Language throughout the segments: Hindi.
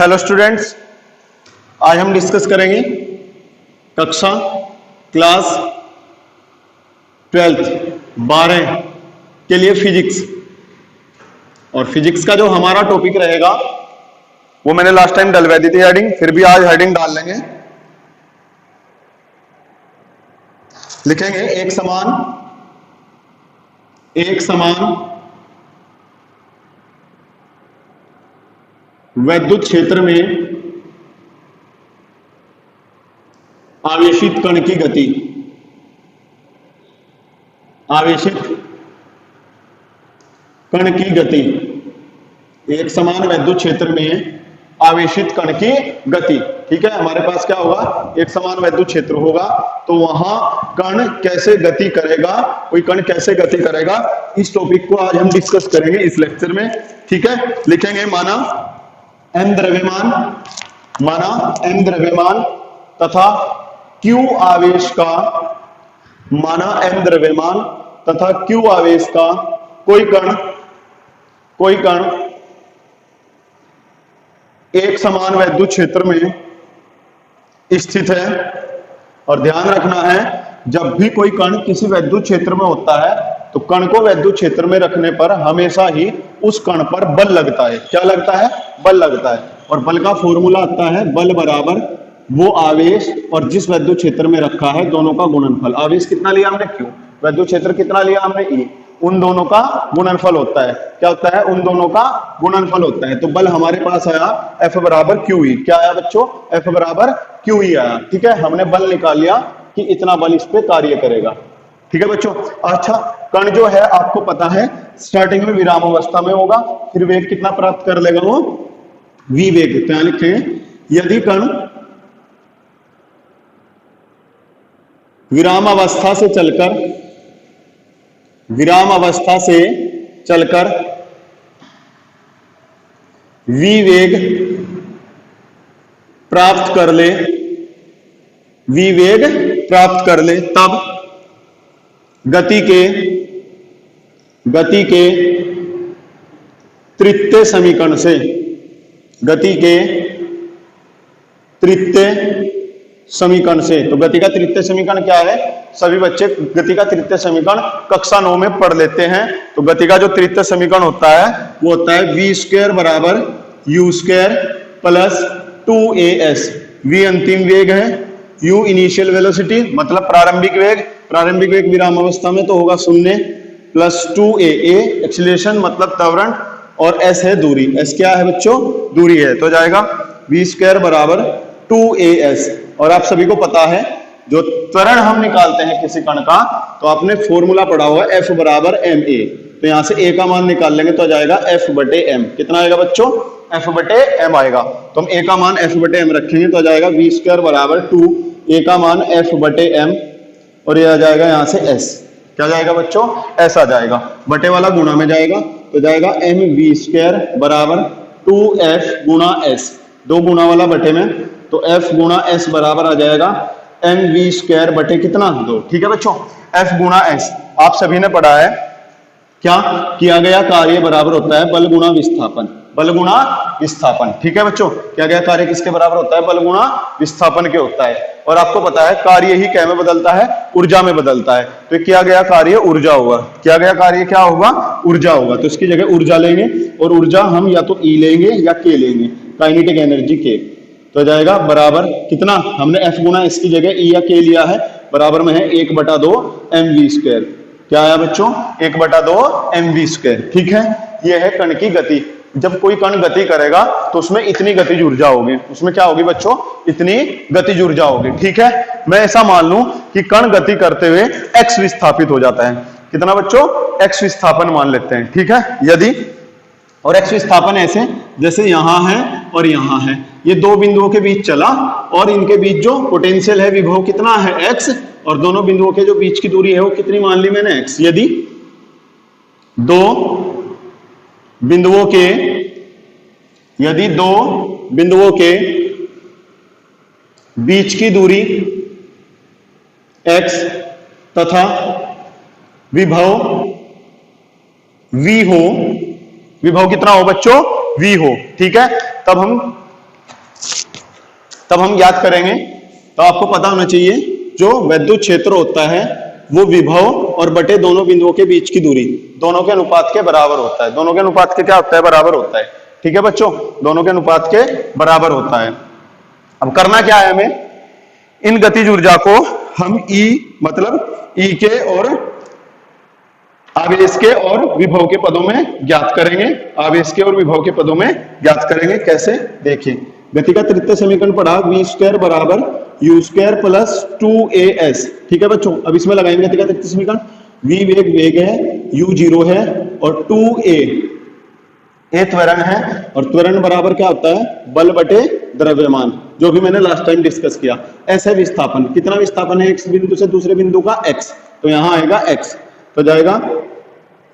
हेलो स्टूडेंट्स, आज हम डिस्कस करेंगे कक्षा क्लास 12 12 के लिए फिजिक्स। और फिजिक्स का जो हमारा टॉपिक रहेगा वो मैंने लास्ट टाइम डलवा दी थी हेडिंग, फिर भी आज हेडिंग डाल लेंगे। लिखेंगे एक समान वैद्युत क्षेत्र में आवेशित कण की गति। आवेशित कण की गति, एक समान वैद्युत क्षेत्र में आवेशित कण की गति। ठीक है, हमारे पास क्या होगा, एक समान वैद्युत क्षेत्र होगा तो वहां कण कैसे गति करेगा, कोई कण कैसे गति करेगा, इस टॉपिक को आज हम डिस्कस करेंगे इस लेक्चर में। ठीक है, लिखेंगे माना m द्रव्यमान तथा q आवेश का, माना m द्रव्यमान तथा q आवेश का कोई कण एक समान वैद्युत क्षेत्र में स्थित है। और ध्यान रखना है, जब भी कोई कण किसी वैद्युत क्षेत्र में होता है तो कण को वैद्युत क्षेत्र में रखने पर हमेशा ही उस कण पर बल लगता है। क्या लगता है? बल लगता है। और बल का फॉर्मूला आता है बल बराबर वो आवेश और जिस वैद्युत क्षेत्र में रखा है दोनों का गुणनफल। आवेश कितना लिया हमने? Q। वैद्युत क्षेत्र कितना लिया हमने? E। उन दोनों का गुणनफल होता है। क्या होता है? उन दोनों का गुणनफल होता है। तो बल हमारे पास आया F बराबर QE। क्या आया बच्चों? F बराबर QE आया। ठीक है, हमने बल निकाल लिया कि इतना बल इस पे कार्य करेगा। ठीक है बच्चों। अच्छा, कण जो है आपको पता है स्टार्टिंग में विराम अवस्था में होगा, फिर वेग कितना प्राप्त कर लेगा? वो v वेग। तो यहां लिखेंगे यदि कण विराम अवस्था से चलकर v वेग प्राप्त कर ले तब गति के तृतीय समीकरण से, तो गति का तृतीय समीकरण क्या है? सभी बच्चे गति का तृतीय समीकरण कक्षा 9 में पढ़ लेते हैं। तो गति का जो तृतीय समीकरण होता है वो होता है v स्क्वायर बराबर u square plus 2as। v अंतिम वेग है, u इनिशियल वेलोसिटी मतलब प्रारंभिक वेग विराम अवस्था में तो होगा 0 प्लस 2a एक्सीलरेशन मतलब त्वरण, और s है दूरी। s क्या है बच्चों? दूरी है। तो जाएगा v स्क्वायर बराबर 2as। और आप सभी को पता है जो त्वरण हम निकालते हैं किसी कण का तो आपने फॉर्मूला पढ़ा हुआ है F बराबर ma। तो यहां से a का मान निकाल लेंगे तो आ जाएगा F बटे m। कितना आएगा बच्चों? F बटे m आएगा। तो हम a का मान F बटे m रखेंगे तो आ जाएगा v स्क्वायर बराबर 2 a का मान F बटे m, और ये आ जाएगा यहां से s। क्या जाएगा बच्चों? s आ जाएगा। बटे वाला गुणा में जाएगा तो जाएगा mv स्क्वायर बराबर 2f गुणा s। दो गुणा वाला बटे में तो f गुणा s बराबर आ जाएगा mv स्क्वायर बटे कितना? 2। ठीक है बच्चों, f गुणा s आप सभी ने पढ़ा है। क्या किया गया कार्य बराबर होता है बल गुणा विस्थापन। ठीक है बच्चों, क्या गया कार्य किसके बराबर होता है? बल गुणा विस्थापन के होता है। और आपको पता है कार्य ही क्या में बदलता है? ऊर्जा में बदलता है। तो किया गया कार्य ऊर्जा होगा। किया गया कार्य क्या होगा? ऊर्जा होगा। तो इसकी जगह ऊर्जा लेंगे, और ऊर्जा हम या तो E लेंगे या K लेंगे, काइनेटिक एनर्जी K। तो जाएगा बराबर कितना? हमने F गुणा इसकी जगह E या K लिया है, बराबर में है 1/2 mv स्क्वायर। क्या आया बच्चों? 1/2 mv स्क्वायर। ठीक है, यह है कण की गति। जब कोई कण गति करेगा तो उसमें इतनी गतिज ऊर्जा होगी। उसमें क्या होगी बच्चों? इतनी गतिज ऊर्जा होगी। ठीक है, मैं ऐसा मान लूं कि कण गति करते हुए x विस्थापित हो जाता है। कितना बच्चों? x विस्थापन मान लेते हैं। ठीक है, यदि और x विस्थापन ऐसे जैसे यहां है और यहां है, ये दो बिंदुओं के बीच चला और इनके बीच जो पोटेंशियल है विभव कितना है? x, और दोनों बिंदुओं के जो बीच की दूरी है वो कितनी मान ली मैंने? x। यदि दो बिंदुओं के बीच की दूरी x तथा विभव v हो, विभव कितना हो बच्चों? v हो। ठीक है, तब हम तब हम याद करेंगे। तो आपको पता होना चाहिए जो वैद्युत क्षेत्र होता है वो विभव और बटे दोनों बिंदुओं के बीच की दूरी दोनों के अनुपात के बराबर होता है। दोनों के अनुपात के क्या होता है? बराबर होता है। ठीक है बच्चों, दोनों के अनुपात के बराबर होता है। अब करना क्या है हमें, इन गतिज ऊर्जा को हम E मतलब E के और आवेश के और विभव के पदों में ज्ञात करेंगे। आवेश के और विभव के पदों में ज्ञात करेंगे। कैसे? देखिए, गति का तृतीय समीकरण पढ़ा, v स्क्वायर बराबर u स्क्वायर प्लस 2as। ठीक है बच्चों, अब इसमें लगाएंगे गति का तृतीय समीकरण। v वेग है, u 0 है और 2a त्वरण है, और त्वरण बराबर क्या होता है? बल बटे द्रव्यमान, जो भी मैंने लास्ट टाइम डिस्कस किया। ऐसे विस्थापन, कितना विस्थापन है एक बिंदु से दूसरे बिंदु का? x, तो यहां आएगा x, तो जाएगा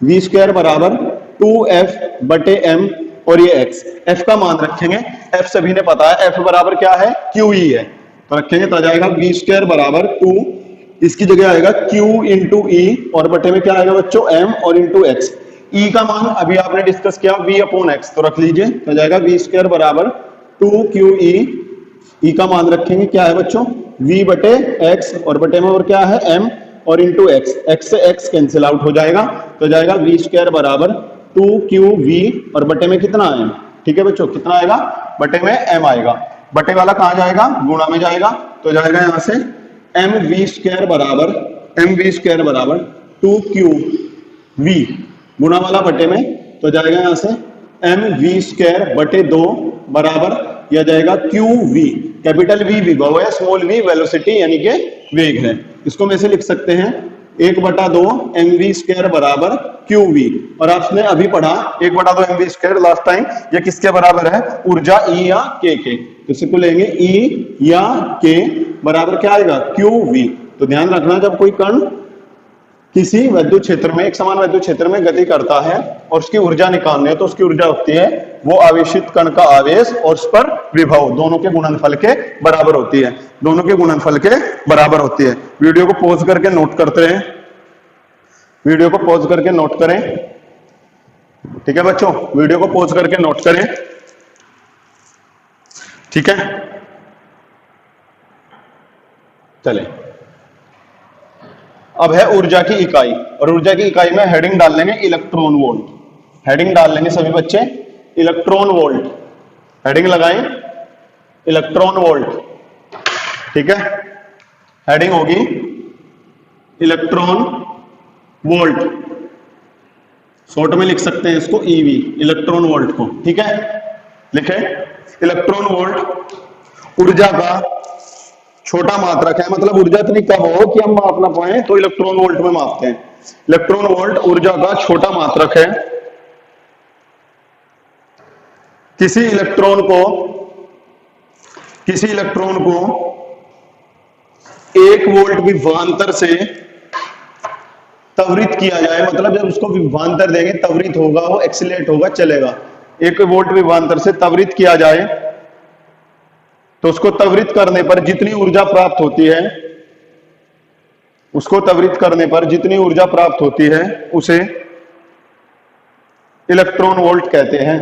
v स्क्वायर बराबर 2f बटे m, और ये x, f का मान रखेंगे। f सभी ने पता है, f बराबर क्या है? QE है, तो रखेंगे तो आ जाएगा v स्क्वायर बराबर 2, इसकी जगह आएगा q इंटू ई, और बटे में क्या आएगा बच्चों? m और इंटू x। E का मान अभी आपने डिस्कस किया v अपॉन x, तो रख लीजिए, तो जाएगा v स्क्वायर बराबर 2QE। E का मान रखेंगे, क्या है बच्चों? v बटे x, और बटे में और क्या है? m और इंटू x, x से x कैंसिल आउट हो जाएगा, तो जाएगा v स्क्वायर बराबर 2QV, और बटे में कितना m। ठीक है बच्चों, कितना आएगा? बटे में m आएगा। बटे वाला कहां जाएगा? गुणा में जाएगा, तो जाएगा यहां से mv स्क्वायर बराबर 2QV, गुणा वाला बटे में, तो जाएगा यहां से mv स्क्वायर बटे 2 बराबर, यह जाएगा QV। कैपिटल V विभव है, स्मॉल v वेलोसिटी यानी कि वेग है। इसको में से लिख सकते हैं 1/2 mv स्क्वायर बराबर QV। और आपने अभी पढ़ा 1/2 mv स्क्वायर लास्ट टाइम, ये किसके बराबर है? ऊर्जा E या K के। तो इसको लेंगे E या K बराबर क्या आएगा? QV। तो ध्यान रखना, जब कोई कण किसी वैद्युत क्षेत्र में, एक समान वैद्युत क्षेत्र में गति करता है और उसकी ऊर्जा निकालनी है, तो उसकी ऊर्जा होती है वो आवेशित कण का आवेश और उस पर विभव, दोनों के गुणनफल के बराबर होती है। दोनों के गुणनफल के बराबर होती है। वीडियो को पॉज करके नोट करते हैं, वीडियो को पॉज करके नोट करें। ठीक है बच्चों, वीडियो को पॉज करके नोट करें। ठीक है, चले। अब है ऊर्जा की इकाई, और ऊर्जा की इकाई में हेडिंग डाल लेंगे इलेक्ट्रॉन वोल्ट। हेडिंग डाल लेंगे सभी बच्चे इलेक्ट्रॉन वोल्ट। हेडिंग लगाएं इलेक्ट्रॉन वोल्ट। ठीक है, हेडिंग होगी इलेक्ट्रॉन वोल्ट, शॉर्ट में लिख सकते हैं इसको ईवी, इलेक्ट्रॉन वोल्ट को। ठीक है, लिखे इलेक्ट्रॉन वोल्ट ऊर्जा का छोटा मात्रक है, मतलब ऊर्जा इतनी कम हो कि हम माप ना पाए तो इलेक्ट्रॉन वोल्ट में मापते हैं। इलेक्ट्रॉन वोल्ट ऊर्जा का छोटा मात्रक है। किसी इलेक्ट्रॉन को 1 वोल्ट विभवांतर से त्वरित किया जाए, मतलब जब उसको विभवांतर देंगे त्वरित होगा, वो एक्सीलरेट होगा, चलेगा। 1 वोल्ट विभवांतर से त्वरित किया जाए तो उसको त्वरित करने पर जितनी ऊर्जा प्राप्त होती है, उसको त्वरित करने पर जितनी ऊर्जा प्राप्त होती है उसे इलेक्ट्रॉन वोल्ट कहते हैं,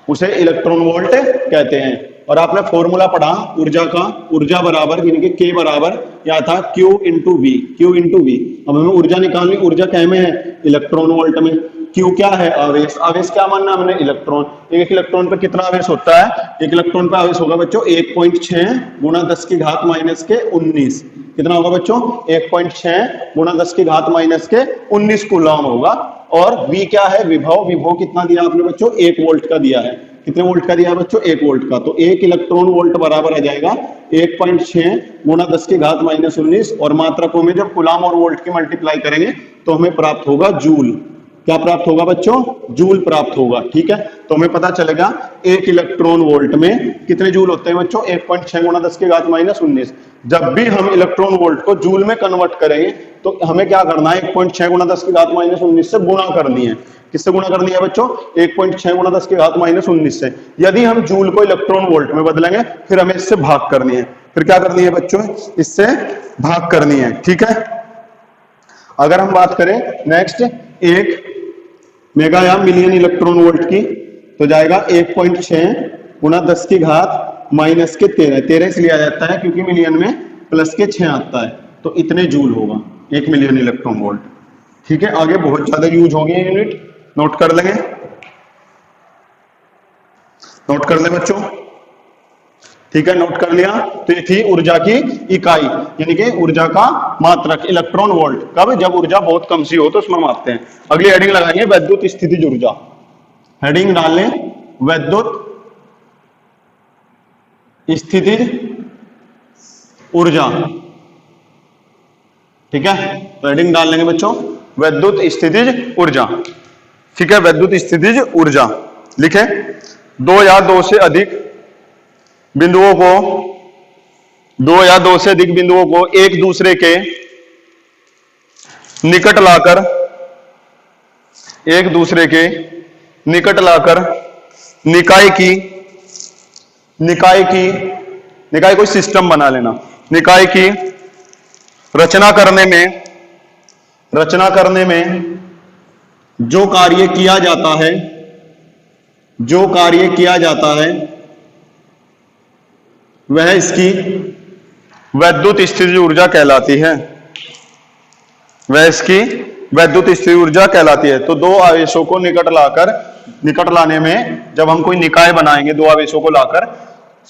उसे इलेक्ट्रॉन वोल्ट कहते हैं। और आपने फॉर्मूला पढ़ा ऊर्जा का, ऊर्जा बराबर यानी कि K बराबर क्या था? Q into V, Q into V। अब हमें ऊर्जा निकालनी, ऊर्जा क्या में है? इलेक्ट्रॉन वोल्ट में। Q क्या है? आवेश। आवेश क्या मानना हमने? इलेक्ट्रॉन। एक इलेक्ट्रॉन पर कितना आवेश होता है? एक इलेक्ट्रॉन पर आवेश होगा बच्चों 1.6 गुणा 10 की घात माइनस के 19। कितना होगा बच्चों? 1.6 गुणा 10 की घात माइनस के 19 कूलम होगा। और V क्या है? विभव। विभव कितना दिया आपने बच्चों? 1 वोल्ट का दिया है। कितने वोल्ट का दिया है बच्चों? 1 वोल्ट का। तो 1 इलेक्ट्रॉन वोल्ट बराबर आ जाएगा 1.6 गुणा 10 की घात माइनस 19, और मात्रकों में जब कूलम और वोल्ट की मल्टीप्लाई करेंगे तो हमें प्राप्त होगा जूल। क्या प्राप्त होगा बच्चों? जूल प्राप्त होगा। ठीक है, तो हमें पता चलेगा 1 इलेक्ट्रॉन वोल्ट में कितने जूल होते हैं बच्चों? 1.6 गुणा 10 की घात माइनस 19। जब भी हम इलेक्ट्रॉन वोल्ट को जूल में कन्वर्ट करेंगे तो हमें क्या करना है? 1.6 गुणा 10 की घात माइनस 19 से गुणा करनी है। किससे गुणा करनी है बच्चों? 1.6 गुणा 10 की घात माइनस 19 से। यदि हम जूल को इलेक्ट्रॉन वोल्ट में बदलेंगे फिर हमें इससे भाग करनी है। फिर क्या करनी है बच्चों? इससे भाग करनी है। ठीक है, अगर हम बात करें नेक्स्ट 1 मेगा या मिलियन इलेक्ट्रॉन वोल्ट की, तो जाएगा 1.6 गुणा 10 की घात माइनस के 13 इसलिए आ जाता है क्योंकि मिलियन में प्लस के 6 आता है, तो इतने जूल होगा 1 मिलियन इलेक्ट्रॉन वोल्ट। ठीक है, आगे बहुत ज्यादा यूज होगी यूनिट, नोट कर लेंगे, नोट कर ले बच्चों। ठीक है, नोट कर लिया। तो ये थी ऊर्जा की इकाई, यानी कि ऊर्जा का मात्रक इलेक्ट्रॉन वोल्ट। कब? जब ऊर्जा बहुत कम सी हो तो उसमें मापते हैं। अगली हेडिंग लगाएंगे वैद्युत स्थितिज ऊर्जा। हेडिंग डाल लें वैद्युत स्थितिज ऊर्जा। ठीक है, तो हेडिंग डाल लेंगे बच्चों वैद्युत स्थितिज ऊर्जा। ठीक है, वैद्युत स्थितिज ऊर्जा लिखे, दो या दो से अधिक बिंदुओं को, दो या दो से अधिक बिंदुओं को एक दूसरे के निकट लाकर, एक दूसरे के निकट लाकर निकाय की, निकाय की, निकाय कोई सिस्टम बना लेना, निकाय की रचना करने में, रचना करने में जो कार्य किया जाता है, जो कार्य किया जाता है वह इसकी वैद्युत स्थितिज ऊर्जा कहलाती है, वह इसकी वैद्युत स्थितिज ऊर्जा कहलाती है। तो दो आवेशों को निकट लाकर, निकट लाने में जब हम कोई निकाय बनाएंगे दो आवेशों को लाकर,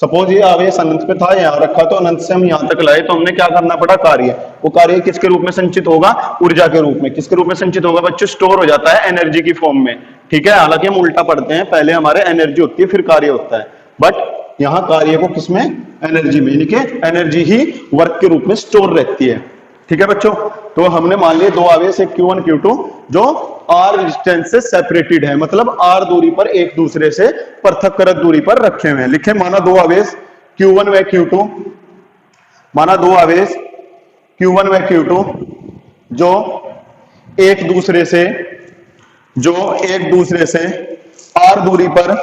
सपोज ये आवेश अनंत पे था, यहां रखा, तो अनंत से हम यहां तक लाए, तो हमने क्या करना पड़ा, कार्य। वो कार्य किसके रूप में संचित होगा, ऊर्जा के रूप में। किसके रूप में संचित होगा बच्चों, स्टोर हो जाता है एनर्जी की फॉर्म में। ठीक है, हालांकि हम उल्टा पढ़ते हैं, पहले हमारे एनर्जी होती है फिर कार्य होता है, बट यहां कार्य को किसमें, एनर्जी में, यानी कि एनर्जी ही वर्क के रूप में स्टोर रहती है। ठीक है बच्चों, तो हमने मान लिया दो आवेश, एक Q1 Q2 जो R डिस्टेंस से सेपरेटेड है, मतलब R दूरी पर एक दूसरे से पृथक दूरी पर रखे हुए हैं। लिखे, माना दो आवेश Q1 व Q2, माना दो आवेश Q1 व Q2 जो एक दूसरे से, जो एक दूसरे से R दूरी पर,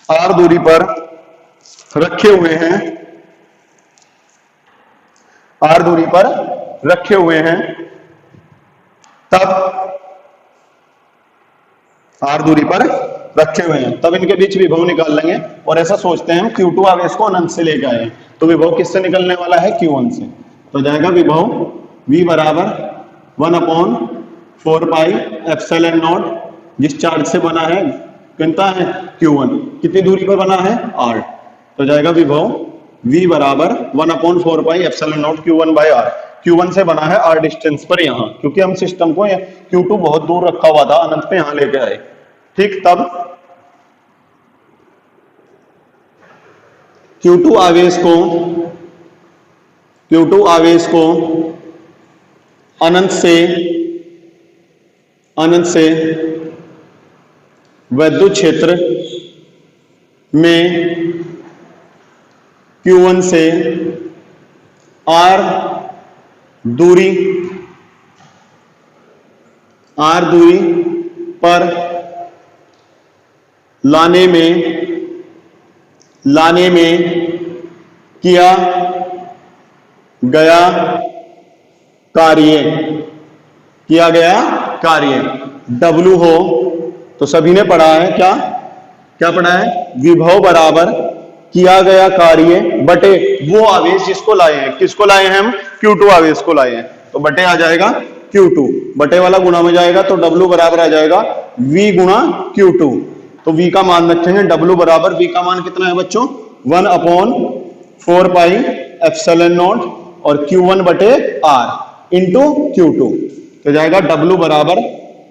R दूरी पर रखे हुए हैं, R दूरी पर रखे हुए हैं, तब R दूरी पर रखे हुए हैं, तब इनके बीच विभव निकाल लेंगे। और ऐसा सोचते हैं हम Q2 आवेश को अनंत से लेकर आए, तो विभव किससे निकलने वाला है, Q1 से। तो जाएगा विभव V बराबर 1/4 पाई एप्सिलॉन नॉट, जिस चार्ज से बना है, कितना है, Q1, कितनी दूरी पर बना है, R। तो जाएगा विभव V बराबर 1/4 pi epsilon naught Q1 by R। Q1 से बना है R डिस्टेंस पर यहां, क्योंकि हम सिस्टम को Q2 बहुत दूर रखा हुआ था, अनंत पे यहां लेके आए। ठीक, तब Q2 आवेश को, Q2 आवेश को अनंत से, अनंत से वैद्युत क्षेत्र में Q1 से R दूरी, R दूरी पर लाने में किया गया कार्य, किया गया कार्य W हो, तो सभी ने पढ़ा है, क्या क्या पढ़ा है, विभव बराबर किया गया कार्य बटे वो आवेश जिसको लाए हैं। किसको लाए हैं हम, Q2 आवेश को लाए हैं, तो बटे आ जाएगा Q2, बटे वाला गुणा में जाएगा, तो W बराबर आ जाएगा V गुणा Q2। तो V का मान रखेंगे, W बराबर, V का मान कितना है बच्चों, 1/4 पाई एप्सिलॉन नॉट और Q1 बटे R इंटू Q2। तो जाएगा W बराबर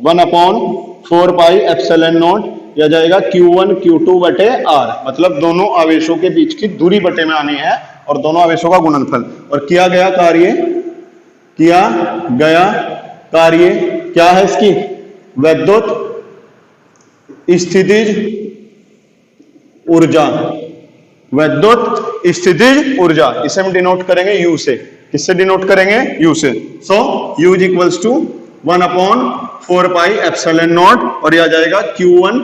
1/4 पाई एप्सिलॉन नॉट, या जाएगा Q1 Q2 बटे R, मतलब दोनों आवेशों के बीच की दूरी बटे में आनी है और दोनों आवेशों का गुणनफल। और किया गया कार्य, किया गया कार्य क्या है इसकी, वैद्युत स्थितिज ऊर्जा, वैद्युत स्थितिज ऊर्जा, इसे हम डिनोट करेंगे U से। किससे डिनोट करेंगे, U से। So U is equals to 1/4 pi epsilon naught, और यह आ जाएगा Q1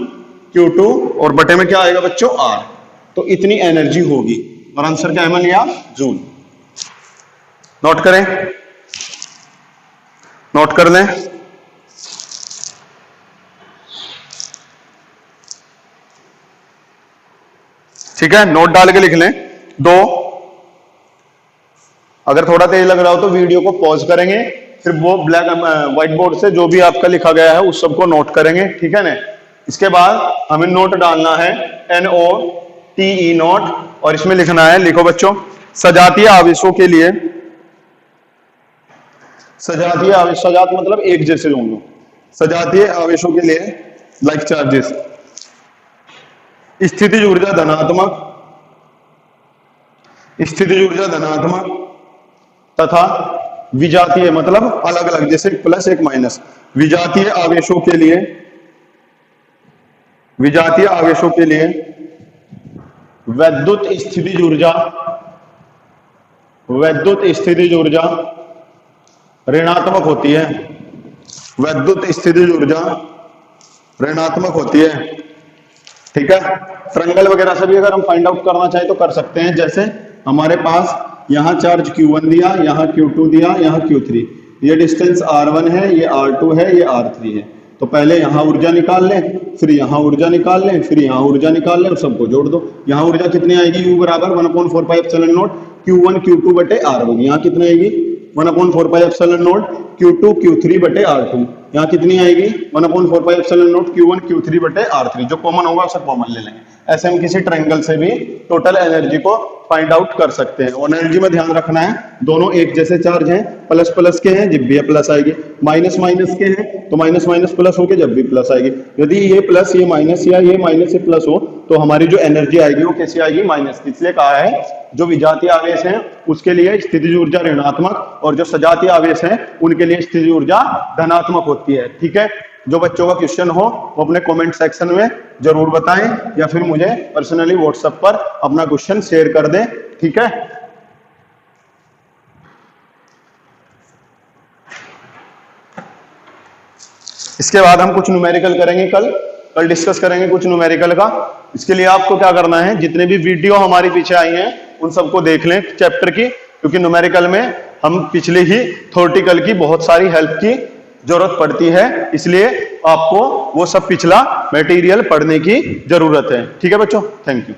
Q2 और बटे में क्या आएगा बच्चों, R। तो इतनी एनर्जी होगी, और आंसर क्या है, लिया जूल। नोट करें, नोट कर लें। ठीक है, नोट डाल के लिख लें 2। अगर थोड़ा तेज लग रहा हो तो वीडियो को पॉज करेंगे, फिर वो ब्लैक व्हाइट बोर्ड से जो भी आपका लिखा गया है उस सबको नोट करेंगे, ठीक है ना। इसके बाद हमें नोट डालना है NOTE नोट, और इसमें लिखना है, लिखो बच्चों, सजातीय आवेशों के लिए, सजातीय आवेश, सजात मतलब एक जैसे दोनों, सजातीय आवेशों के लिए लाइक चार्जेस, स्थितिज ऊर्जा धनात्मक, स्थितिज ऊर्जा धनात्मक तथा विजातीय मतलब अलग अलग, जैसे एक प्लस एक माइनस। विजातीय आवेशों के लिए, विजातीय आवेशों के लिए वैद्युत स्थितिज ऊर्जा, वैद्युत स्थितिज ऊर्जा ऋणात्मक होती है, वैद्युत स्थितिज ऊर्जा ऋणात्मक होती है, ठीक है। ट्रायंगल वगैरह से भी अगर हम फाइंड आउट करना चाहे तो कर सकते हैं। जैसे हमारे पास यहां चार्ज Q1 दिया, यहां Q2 दिया, यहां Q3, ये डिस्टेंस R1 है, ये R2 है, ये R3 है। तो पहले यहां ऊर्जा निकाल लें, फिर यहां ऊर्जा निकाल लें, फिर यहां ऊर्जा निकाल लें और सबको जोड़ दो। यहां ऊर्जा कितनी आएगी, U बराबर 1/4πε0 Q1 Q2 बटे R1। यहाँ कितनी आएगी 1/4πε0 Q2 Q3 बटे R2। यहाँ कितनी आएगी 1/4πε0 Q1 Q3 बटे R3। जो कॉमन होगा उसे कॉमन ले लेंगे। ऐसे हम किसी ट्रायंगल से भी टोटल एनर्जी को फाइंड आउट कर सकते हैं। और एनर्जी में ध्यान रखना है, दोनों एक जैसे चार्ज हैं, प्लस प्लस के हैं जब भी प्लस आएगी, माइनस माइनस के हैं तो माइनस माइनस प्लस होके जब भी प्लस आएगी। यदि ये प्लस ये माइनस या ये माइनस से प्लस हो तो हमारी जो एनर्जी आएगी वो कैसी आएगी, माइनस। इसलिए कहा है जो विजातीय आवेश है उसके लिए स्थितिज ऊर्जा ऋणात्मक और जो सजातीय आवेश है उनके लिए स्थितिज ऊर्जा धनात्मक होती है, ठीक है। जो बच्चों का क्वेश्चन हो वो अपने कमेंट सेक्शन में जरूर बताएं या फिर मुझे पर्सनली व्हाट्सएप पर अपना क्वेश्चन शेयर कर दें, ठीक है। इसके बाद हम कुछ न्यूमेरिकल करेंगे, कल डिस्कस करेंगे कुछ न्यूमेरिकल का। इसके लिए आपको क्या करना है, जितने भी वीडियो हमारी पीछे आई हैं उन सबको देख लें चैप्टर की, क्योंकि न्यूमेरिकल में हम पिछले ही थ्योरेटिकल की बहुत सारी हेल्प की जरूरत पड़ती है, इसलिए आपको वो सब पिछला मटेरियल पढ़ने की जरूरत है, ठीक है बच्चों। Thank you.